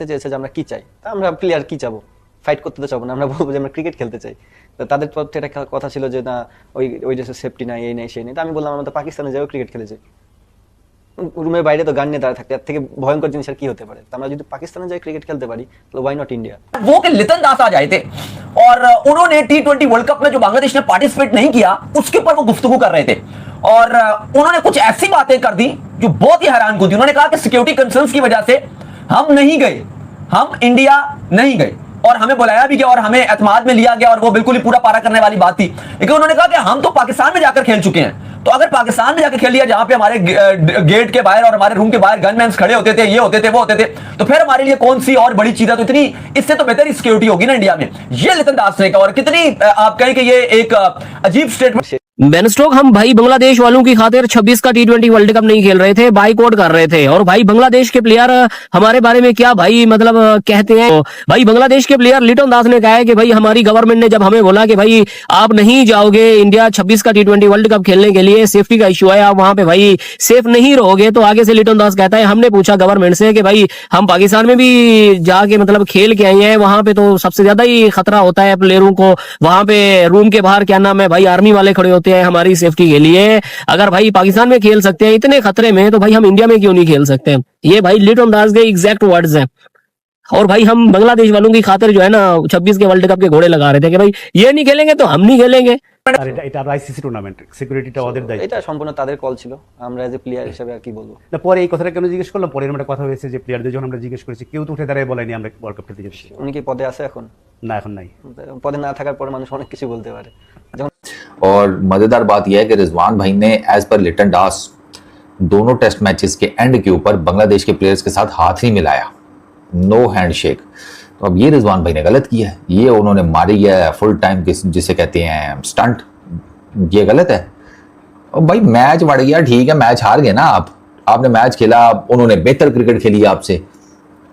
চেয়েছে যে আমরা কি চাই, তা আমরা প্লেয়ার কি চাবো, ফাইট করতে তো চাবো না, আমরা বলবো যে আমরা ক্রিকেট খেলতে চাই। তো তাদের পক্ষে একটা কথা ছিল যে না ওই ওই দেশের সেফটি নাই, এই নাই সেই নেই। তো আমি বললাম আমরা তো পাকিস্তানে যাও ক্রিকেট খেলে যাই, রুমের বাইরে তো গান নিয়ে দাঁড়া থাকতে, এর থেকে ভয়ঙ্কর জিনিস আর কি হতে পারে। তো আমরা যদি পাকিস্তানে যাই ক্রিকেট খেলতে পারি তাহলে ওয়াই নট इंडिया। वो कि लितन दास आ जाए थे और उन्होंने T20 वर्ल्ड कप में जो बांग्लादेश ने पार्टिसिपेट नहीं किया उसके ऊपर वो गुफ्तगू कर रहे थे और उन्होंने कुछ ऐसी बातें कर दी जो बहुत ही हैरान थी। उन्होंने कहा कि सिक्योरिटी कंसर्न्स की वजह से हम नहीं गए, हम इंडिया नहीं गए और हमें बुलाया भी गया और हमें एतमाद में लिया गया और वो बिल्कुल ही पूरा पारा करने वाली बात थी। लेकिन उन्होंने कहा कि हम तो पाकिस्तान में जाकर खेल चुके हैं, तो अगर पाकिस्तान में जाकर खेल लिया जहां पे हमारे गेट के बाहर और हमारे रूम के बाहर गनमैन्स खड़े होते थे, ये होते थे, वो होते थे, तो फिर हमारे लिए कौन सी और बड़ी चीज है। तो इतनी इससे तो बेहतर सिक्योरिटी होगी ना इंडिया में। ये लितन दास ने कहा और कितनी आप कहें कि ये एक अजीब स्टेटमेंट। बेनस्टोक, हम भाई बांग्लादेश वालों की खातिर 26 का T20 वर्ल्ड कप नहीं खेल रहे थे, बाइकआउट कर रहे थे। और भाई बांग्लादेश के प्लेयर हमारे बारे में क्या भाई मतलब कहते हैं। भाई बांग्लादेश के प्लेयर लिटन दास ने कहा है कि भाई हमारी गवर्नमेंट ने जब हमें बोला कि भाई आप नहीं जाओगे इंडिया 26 का T20 वर्ल्ड कप खेलने के लिए, सेफ्टी का इश्यू है, आप वहां पे भाई सेफ नहीं रहोगे। तो आगे से लिटन दास कहता है हमने पूछा गवर्नमेंट से कि भाई हम पाकिस्तान में भी जाके मतलब खेल के आए हैं, वहां पे तो सबसे ज्यादा ही खतरा होता है प्लेयरों को। वहां पे रूम के बाहर क्या नाम है भाई आर्मी वाले खड़े होते हैं हमारी सेफ्टी के लिए। अगर भाई पाकिस्तान में खेल सकते हैं इतने खतरे में, तो भाई हम इंडिया में क्यों नहीं खेल सकते हैं। ये भाई लिटन दास के एग्जैक्ट वर्ड्स हैं। और भाई हम बांग्लादेश वालों की खातिर जो है ना 26 के वर्ल्ड कप के घोड़े लगा रहे थे कि भाई ये नहीं खेलेंगे तो हम नहीं खेलेंगे। আর এটা আইসিসি টুর্নামেন্ট, সিকিউরিটিটা ওদের দায়িত্ব। এটা সম্পূর্ণ তাদের কল ছিল, আমরা এজ এ প্লেয়ার হিসেবে আর কি বলবো। না পরে এই কথাটা কেন জিজ্ঞেস করলাম, পরে এরকম একটা কথা হয়েছে যে প্লেয়ারদের যখন আমরা জিজ্ঞেস করেছি কেউ তো উঠে দাঁড়ায় বলেনি আমরা ওয়ার্ল্ড কাপ খেলতে যাচ্ছি। উনি কি পদে আছে এখন? না এখন নাই। পদে না থাকার পরে মানুষ অনেক কিছু বলতে পারে। और मजेदार बात यह है कि रिजवान भाई ने एज पर लिटन दास दोनों टेस्ट मैचेस के एंड के ऊपर बांग्लादेश के प्लेयर्स के साथ हाथ नहीं मिलाया, नो हैंडशेक। तो अब ये रिजवान भाई ने गलत किया है, ये उन्होंने मारी है फुल टाइम जिसे कहते हैं स्टंट, ये गलत है। और भाई मैच बढ़ गया, ठीक है मैच हार गए ना आपने मैच खेला, उन्होंने बेहतर क्रिकेट खेली आपसे,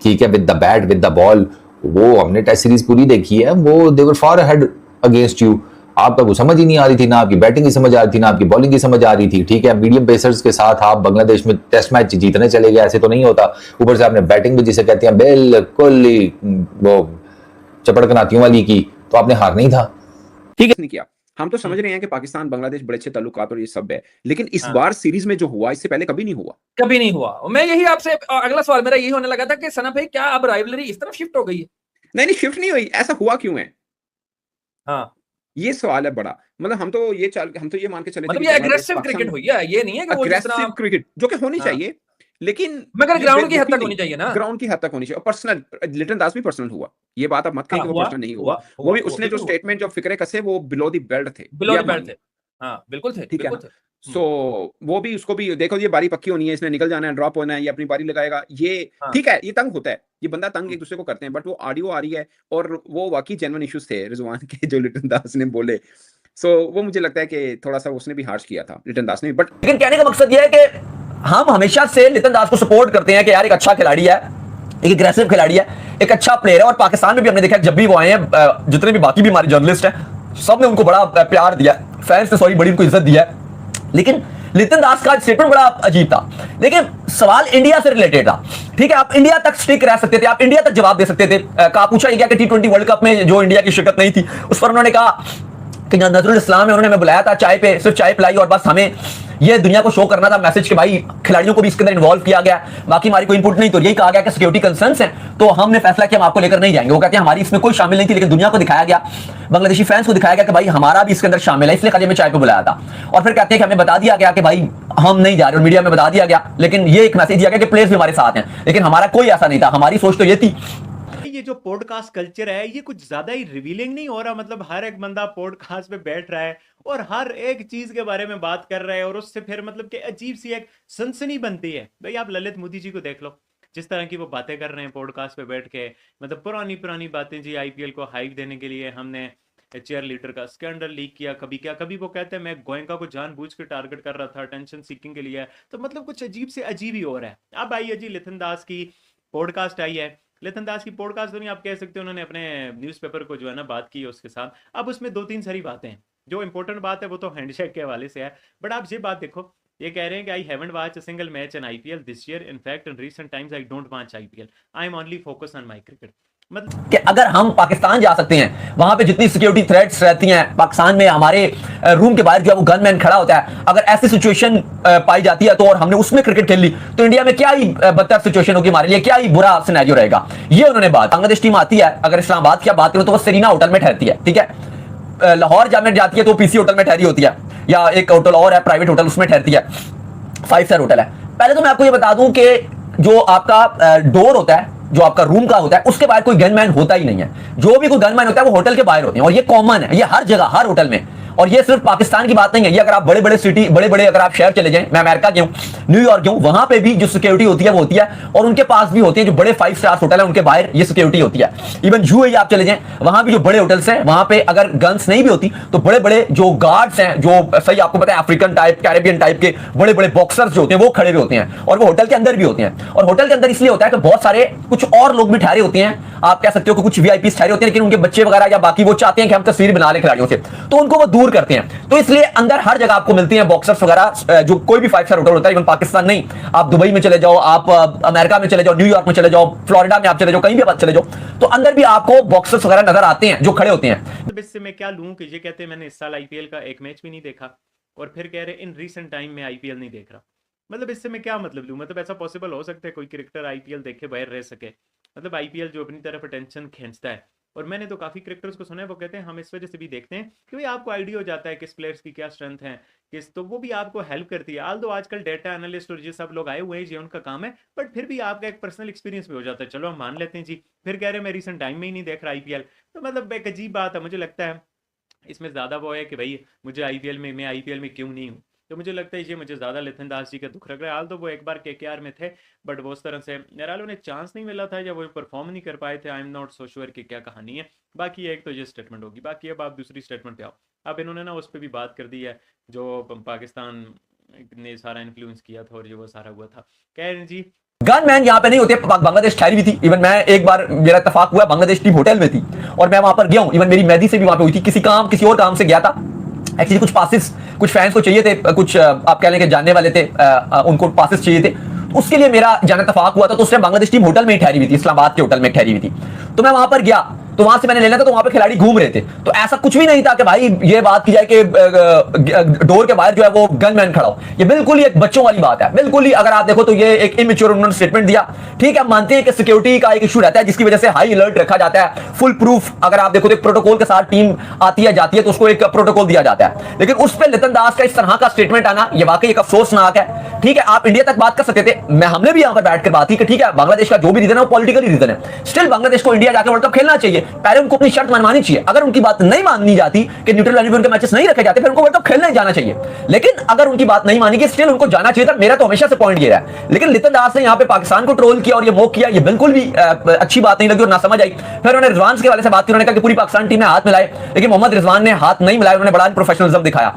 ठीक है, with the bat with the ball. वो हमने टेस्ट सीरीज पूरी देखी है, वो दे वर फार अहेड अगेंस्ट यू। आपका वो समझ ही नहीं आ रही थी, ना आपकी बैटिंग की समझ आ रही थी, ना आपकी बॉलिंग की समझ आ रही थी, ठीक है। मीडियम पेसर्स के साथ आप बांग्लादेश में टेस्ट मैच जीतने चले गए, ऐसे तो नहीं होता। ऊपर से आपने बैटिंग भी जिसे कहते हैं बिल्कुल वो चपड़कनातियों वाली की, तो आपने हार नहीं था, ठीक है, नहीं किया। हम तो समझ रहे हैं कि पाकिस्तान बांग्लादेश बड़े अच्छे ताल्लुकात और ये सब है, लेकिन इस बार सीरीज में जो हुआ इससे पहले कभी नहीं हुआ, कभी नहीं हुआ। मैं यही आपसे अगला सवाल मेरा यही होने लगा था कि सना भाई क्या अब राइवलरी इस तरफ शिफ्ट हो गई है? नहीं शिफ्ट नहीं हुई, ऐसा हुआ क्यों है? हाँ ये सवाल है बड़ा। मतलब हम तो ये मान के चले मतलब ये एग्रेसिव क्रिकेट हुई है, ये नहीं है कि वो जिस तरह क्रिकेट जो कि होनी चाहिए, लेकिन मगर ग्राउंड की हद तक होनी चाहिए ना, ग्राउंड की हद तक होनी चाहिए। और पर्सनल लिटन दास भी पर्सनल हुआ, ये बात आप मत कहिए कि वो पर्सनल नहीं हुआ। वो भी उसने जो स्टेटमेंट जो फिक्रे कसे वो बिलो द बेल्ट थे, बिलो द बेल्ट थे। हाँ बिल्कुल थे, ठीक है। सो वो भी उसको भी देखो ये बारी पक्की होनी है, इसने निकल जाना है, ड्रॉप होना है, ये अपनी बारी लगाएगा, ये ठीक है, ये तंग होता है, ये बंदा तंग एक दूसरे को करते हैं, बट वो ऑडियो आ रही है और वो वाकई जेन्युइन इश्यूज थे रिजवान के जो लिटन दास ने बोले। सो वो मुझे लगता है कि थोड़ा सा उसने भी हार्श किया था लिटन दास ने। बट लेकिन कहने का मकसद यह है कि हम हमेशा से लितन दास को सपोर्ट करते हैं कि यार एक अच्छा खिलाड़ी है, एक एग्रेसिव खिलाड़ी है, एक अच्छा प्लेयर है। और पाकिस्तान में भी हमने देखा जब भी वो आए हैं, जितने भी बाकी भी हमारे जर्नलिस्ट हैं सब ने उनको बड़ा प्यार दिया, फैंस ने बड़ी उनको इज्जत दिया। लेकिन लितन दास का स्टेटमेंट बड़ा अजीब था। लेकिन सवाल इंडिया से रिलेटेड था, ठीक है, आप इंडिया तक स्टिक रह सकते थे, आप इंडिया तक जवाब दे सकते थे। कहा पूछा गया कि T20 वर्ल्ड कप में जो इंडिया की शिरकत नहीं थी उस पर उन्होंने कहा कि नजरुल इस्लाम है, उन्होंने हमें बुलाया था चाय पे, सिर्फ चाय पिलाई और बस हमें ये दुनिया को शो करना था मैसेज कि भाई खिलाड़ियों को भी इसके अंदर इन्वॉल्व किया गया, बाकी हमारी कोई इनपुट नहीं। तो यही कहा गया कि सिक्योरिटी कंसर्न्स हैं, तो हमने फैसला किया हम आपको लेकर नहीं जाएंगे। वो कहते हैं हमारी इसमें कोई शामिल नहीं थी, लेकिन दुनिया को दिखाया गया, बांग्लादेशी फैंस को दिखाया गया कि भाई हमारा भी इसके अंदर शामिल है, इसलिए खाली हमें चाय पे बुलाया था। और फिर कहते हैं कि हमें बता दिया गया कि भाई हम नहीं जा रहे, और मीडिया में बता दिया गया, लेकिन ये एक मैसेज दिया गया कि प्लेयर्स भी हमारे साथ हैं, लेकिन हमारा कोई ऐसा नहीं था। हमारी सोच तो ये थी। ये जो पॉडकास्ट कल्चर है ये कुछ ज्यादा ही रिवीलिंग नहीं हो रहा? मतलब हर एक बंदा पॉडकास्ट पे बैठ रहा है और हर एक चीज के बारे में बात कर रहा है और उससे फिर मतलब कि अजीब सी एक सनसनी बनती है। भाई आप ललित मोदी जी को देख लो, जिस तरह की वो बातें कर रहे हैं पॉडकास्ट पे बैठ के, मतलब पुरानी पुरानी बातें जी। आईपीएल को हाइप देने के लिए हमने चेयर लीडर का स्कैंडल लीक किया, कभी क्या, कभी वो कहते हैं मैं गोयनका को जानबूझ के टारगेट कर रहा था अटेंशन सीकिंग के लिए। तो मतलब कुछ अजीब से अजीब ही हो रहा है। अब आइए जी लितन दास की पॉडकास्ट आई है। लितन दास की पॉडकास्ट तो नहीं आप कह सकते, उन्होंने अपने न्यूज़पेपर को जो है ना बात की है उसके साथ। अब उसमें 2-3 सारी बातें हैं। जो इंपॉर्टेंट बात है वो तो हैंडशेक के हवाले से है, बट आप ये बात देखो ये कह रहे हैं कि I haven't watch a single match in IPL this year, in fact in recent times I don't watch IPL, I am only focus on my cricket. मतलब कि अगर हम पाकिस्तान जा सकते हैं, वहां पे जितनी सिक्योरिटी थ्रेट्स रहती हैं पाकिस्तान में, हमारे रूम के बाहर जो है वो गनमैन खड़ा होता है, अगर ऐसी सिचुएशन पाई जाती है तो और हमने उसमें क्रिकेट खेल ली तो इंडिया में क्या ही बदतर सिचुएशन होगी हमारे लिए, क्या ही बुरा सिनेरियो रहेगा। ये उन्होंने बात, बांग्लादेश टीम आती है, अगर इस्लामाबाद की बात करूं तो वो सेरीना होटल में ठहरती है, ठीक है। लाहौर जाने जाती है तो पीसी होटल में ठहरी होती है, या एक होटल और है प्राइवेट होटल, उसमें ठहरती है, 5 स्टार होटल है। पहले तो मैं आपको ये बता दूं कि जो आपका डोर होता है, जो आपका रूम का होता है, उसके बाहर कोई गनमैन होता ही नहीं है। जो भी कोई गनमैन होता है वो होटल के बाहर होते हैं, और ये कॉमन है, ये हर जगह, हर होटल में। और ये सिर्फ पाकिस्तान की बात नहीं है, ये अगर आप बड़े बड़े सिटी, बड़े बड़े अगर आप शहर चले जाएं, मैं अमेरिका के हूं, न्यूयॉर्क के हूं, वहां पे भी जो सिक्योरिटी होती है वो होती है, और उनके पास भी होती है जो बड़े 5 स्टार होटल है, उनके बाहर ये सिक्योरिटी होती है। इवन यूएई आप चले जाएं, वहां भी जो बड़े होटल्स हैं, वहां पे अगर गन्स नहीं भी होती तो बड़े बड़े जो गार्ड्स हैं, जो सही आपको पता है अफ्रीकन टाइप, कैरेबियन टाइप के बड़े बड़े बॉक्सर्स जो होते हैं वो खड़े हुए होते हैं, और वो होटल के अंदर भी होते हैं। और होटल के अंदर इसलिए होता है कि बहुत सारे कुछ और लोग भी ठहरे होते हैं, आप कह सकते हो कि कुछ वीआईपी ठहरे होते हैं, लेकिन उनके बच्चे वगैरह या बाकी वो चाहते हैं कि हम तस्वीर बना लें खिलाड़ियों से, तो उनको वो दूर करते हैं। तो इसलिए अंदर हर जगह आपको मिलती हैं बॉक्सर्स वगैरह, जो कोई भी 5 स्टार होटल होता है, इवन पाकिस्तान नहीं, आप दुबई में चले जाओ, आप अमेरिका में चले जाओ, न्यूयॉर्क में चले जाओ, फ्लोरिडा में आप चले जाओ, कहीं भी आप चले जाओ, तो अंदर भी आपको बॉक्सर्स वगैरह नजर आते हैं जो खड़े होते हैं। मतलब इससे मैं क्या लूं कि ये कहते हैं मैंने इस साल आईपीएल का एक मैच भी नहीं देखा, और फिर कह रहे इन रीसेंट टाइम में आईपीएल नहीं देख रहा। मतलब इससे मैं क्या मतलब लूं? मतलब ऐसा पॉसिबल हो सकता है कोई क्रिकेटर आईपीएल देखे बाहर रह सके? मतलब आईपीएल जो अपनी तरफ अटेंशन खींचता है, और मैंने तो काफ़ी क्रिकेटर्स को सुना है वो कहते हैं हम इस वजह से भी देखते हैं कि भाई आपको आइडिया हो जाता है किस प्लेयर्स की क्या स्ट्रेंथ है, किस, तो वो भी आपको हेल्प करती है। आल दो आजकल डेटा एनालिस्ट और ये सब लोग आए हुए हैं, ये उनका काम है, बट फिर भी आपका एक पर्सनल एक्सपीरियंस भी हो जाता है। चलो हम मान लेते हैं जी, फिर कह रहे हैं मैं रिसेंट टाइम में ही नहीं देख रहा आईपीएल, तो मतलब एक अजीब बात है। मुझे लगता है इसमें ज़्यादा वो है कि भाई मुझे आईपीएल में, मैं आईपीएल में क्यों नहीं हूँ, तो मुझे लगता है ये मुझे ज़्यादा लिथन दास जी का दुख लग रहा है। हाल तो वो एक बार केकेआर में थे, बट वो उस तरह से मेरा उन्हें चांस नहीं मिला था या वो परफॉर्म नहीं कर पाए थे। I am not so sure कि क्या कहानी है। बाकी एक तो ये स्टेटमेंट होगी, बाकी अब आप दूसरी स्टेटमेंट पे आओ। अब इन्होंने ना उस पर भी बात कर दी है जो पाकिस्तान ने सारा इन्फ्लुएंस किया था और ये वो सारा हुआ था। कह रहे हैं जी गनमैन यहाँ पे नहीं होते, बांग्लादेश ठहरी हुई थी। इवन मैं एक बार मेरा इत्तेफाक हुआ, बांग्लादेश टीम होटल में थी और मैं वहां पर गया हूँ। इवन मेरी मेहदी से भी वहां पे हुई थी, किसी और काम से गया था। एक्चुअली कुछ पासिस कुछ फैंस को चाहिए थे, कुछ आप कह लें कि जानने वाले थे, उनको पासिस चाहिए थे, तो उसके लिए मेरा जाना इत्तेफाक हुआ था। तो उस टाइम बांग्लादेश टीम होटल में ही ठहरी हुई थी, इस्लामाबाद के होटल में ठहरी हुई थी। तो मैं वहां पर गया, तो वहां से मैंने लेना था, तो वहां पे खिलाड़ी घूम रहे थे। तो ऐसा कुछ भी नहीं था कि भाई ये बात की जाए कि डोर के बाहर जो है वो गनमैन खड़ा हो। ये बिल्कुल ही एक बच्चों वाली बात है, बिल्कुल ही। अगर आप देखो तो ये एक इमेच्योर उन्होंने स्टेटमेंट दिया। ठीक है, मानते हैं कि सिक्योरिटी का एक इशू रहता है जिसकी वजह से हाई अलर्ट रखा जाता है, फुल प्रूफ। अगर आप देखो तो एक प्रोटोकॉल के साथ टीम आती है जाती है तो उसको एक प्रोटोकॉल दिया जाता है, लेकिन उस पर लितन दास का इस तरह का स्टेटमेंट आना ये वाकई एक अफसोसनाक है। ठीक है, आप इंडिया तक बात कर सकते थे, हमने भी यहां पर बैठकर बात की कि ठीक है बांग्लादेश का जो भी रीजन है वो पॉलिटिकली रीजन है। स्टिल बांग्लादेश को इंडिया जाकर वर्ल्ड कप खेलना चाहिए, पहले उनको अपनी शर्त मनवानी चाहिए। अगर उनकी बात नहीं माननी जाती कि न्यूट्रल वेन्यू पे उनके मैचेस नहीं रखे जाते, फिर उनको वर्ल्ड कप खेलने जाना चाहिए। लेकिन अगर उनकी बात नहीं मानी कि स्टिल उनको जाना चाहिए था। मेरा तो हमेशा से पॉइंट ये रहा है। लेकिन लितन दास ने यहाँ पे पाकिस्तान को ट्रोल किया और ये मोक किया, ये बिल्कुल भी अच्छी बात नहीं लगी और ना समझ आई। फिर उन्होंने रिजवान के वाले से बात की, उन्होंने कहा कि पूरी पाकिस्तान टीम ने हाथ मिलाए, लेकिन मोहम्मद रिजवान ने हाथ नहीं मिलाया, उन्होंने बड़ा प्रोफेशनलिज्म दिखाया।